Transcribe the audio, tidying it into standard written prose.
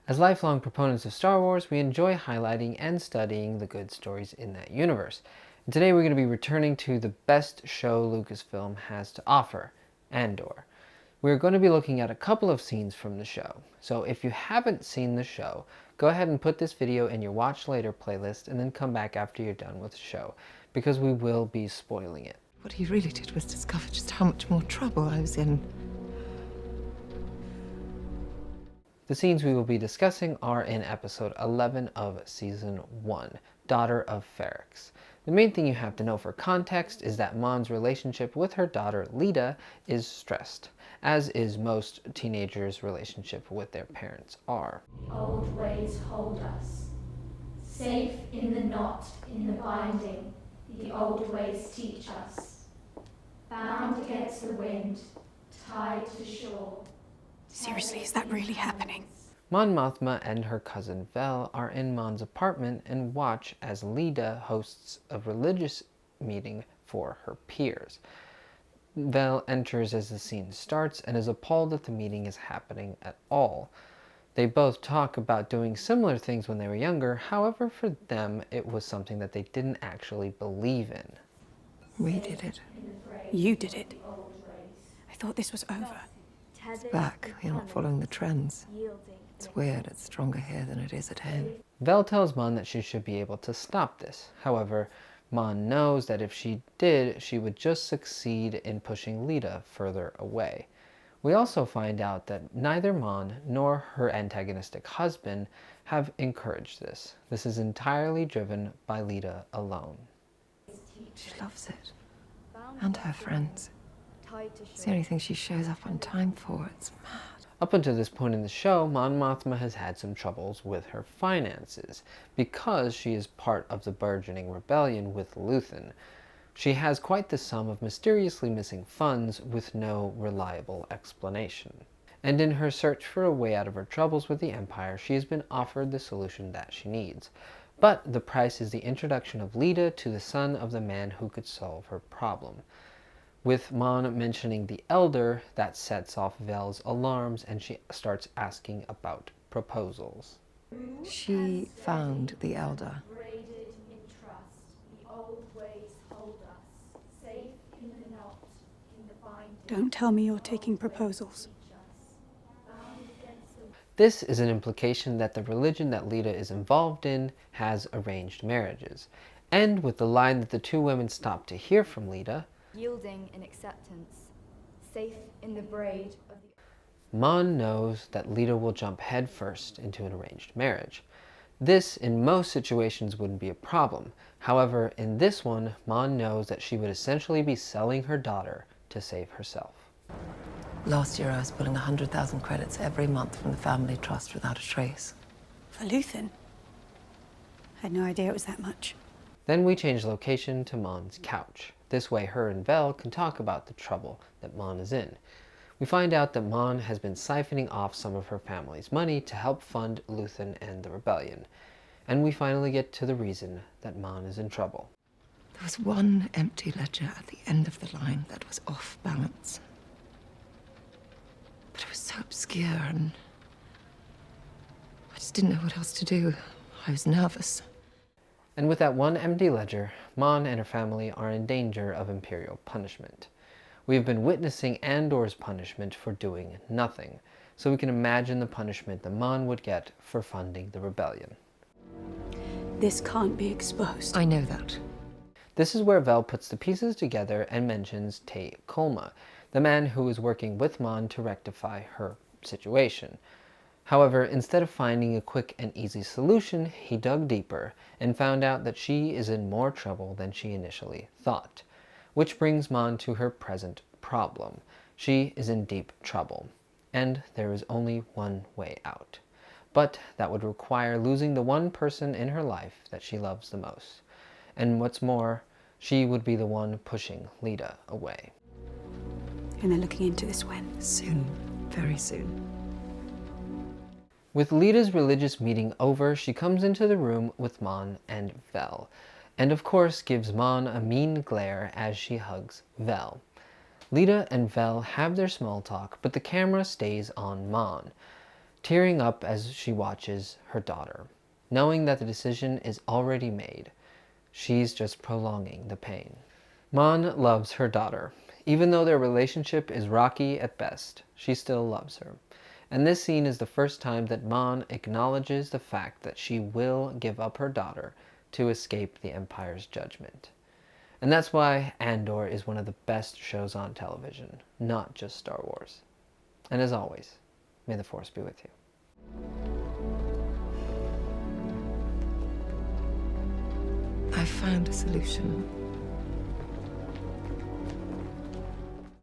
As lifelong proponents of Star Wars, we enjoy highlighting and studying the good stories in that universe. And today we're going to be returning to the best show Lucasfilm has to offer, Andor. We're going to be looking at a couple of scenes from the show. So if you haven't seen the show, go ahead and put this video in your Watch Later playlist and then come back after you're done with the show, because we will be spoiling it. What he really did was discover just how much more trouble I was in. The scenes we will be discussing are in episode 11 of season 1, Daughter of Ferrix. The main thing you have to know for context is that Mon's relationship with her daughter Lida is stressed, as is most teenagers' relationship with their parents are. Old ways hold us, safe in the knot, in the binding, the old ways teach us. Bound against the wind, tied to shore. Seriously, is that really happening? Mon Mothma and her cousin Vel are in Mon's apartment and watch as Lida hosts a religious meeting for her peers. Vel enters as the scene starts and is appalled that the meeting is happening at all. They both talk about doing similar things when they were younger, however for them it was something that they didn't actually believe in. We did it. You did it. I thought this was over. It's back. We're not following the trends. It's weird. It's stronger here than it is at home. Vel tells Mon that she should be able to stop this. However, Mon knows that if she did, she would just succeed in pushing Lida further away. We also find out that neither Mon nor her antagonistic husband have encouraged this. This is entirely driven by Lida alone. She loves it. And her friends. It's the only thing she shows up on time for. It's mad. Up until this point in the show, Mon Mothma has had some troubles with her finances because she is part of the burgeoning rebellion with Luthen. She has quite the sum of mysteriously missing funds with no reliable explanation. And in her search for a way out of her troubles with the Empire, she has been offered the solution that she needs. But the price is the introduction of Lida to the son of the man who could solve her problem. With Mon mentioning the Elder, that sets off Vel's alarms and she starts asking about proposals. She found the Elder. Braided in trust, the old ways hold us, safe in the knot, in the binding. Don't tell me you're taking proposals. This is an implication that the religion that Lida is involved in has arranged marriages. And with the line that the two women stop to hear from Lida, yielding in acceptance, safe in the braid of the... Mon knows that Lida will jump headfirst into an arranged marriage. This, in most situations, wouldn't be a problem. However, in this one, Mon knows that she would essentially be selling her daughter to save herself. Last year I was pulling 100,000 credits every month from the family trust without a trace. For Luthen? I had no idea it was that much. Then we change location to Mon's couch. This way her and Vel can talk about the trouble that Mon is in. We find out that Mon has been siphoning off some of her family's money to help fund Luthen and the rebellion. And we finally get to the reason that Mon is in trouble. There was one empty ledger at the end of the line that was off balance. But it was so obscure and I just didn't know what else to do. I was nervous. And with that one empty ledger, Mon and her family are in danger of Imperial punishment. We have been witnessing Andor's punishment for doing nothing, so we can imagine the punishment that Mon would get for funding the rebellion. This can't be exposed. I know that. This is where Vel puts the pieces together and mentions Te Kolma, the man who is working with Mon to rectify her situation. However, instead of finding a quick and easy solution, he dug deeper and found out that she is in more trouble than she initially thought. Which brings Mon to her present problem. She is in deep trouble, and there is only one way out. But that would require losing the one person in her life that she loves the most. And what's more, she would be the one pushing Lida away. And they're looking into this when? Soon. Very soon. With Lida's religious meeting over, she comes into the room with Mon and Vel, and of course gives Mon a mean glare as she hugs Vel. Lida and Vel have their small talk, but the camera stays on Mon. tearing up as she watches her daughter, knowing that the decision is already made. She's just prolonging the pain. Mon loves her daughter. Even though their relationship is rocky at best, she still loves her. And this scene is the first time that Mon acknowledges the fact that she will give up her daughter to escape the Empire's judgment. And that's why Andor is one of the best shows on television, not just Star Wars. And as always, may the Force be with you. I found a solution.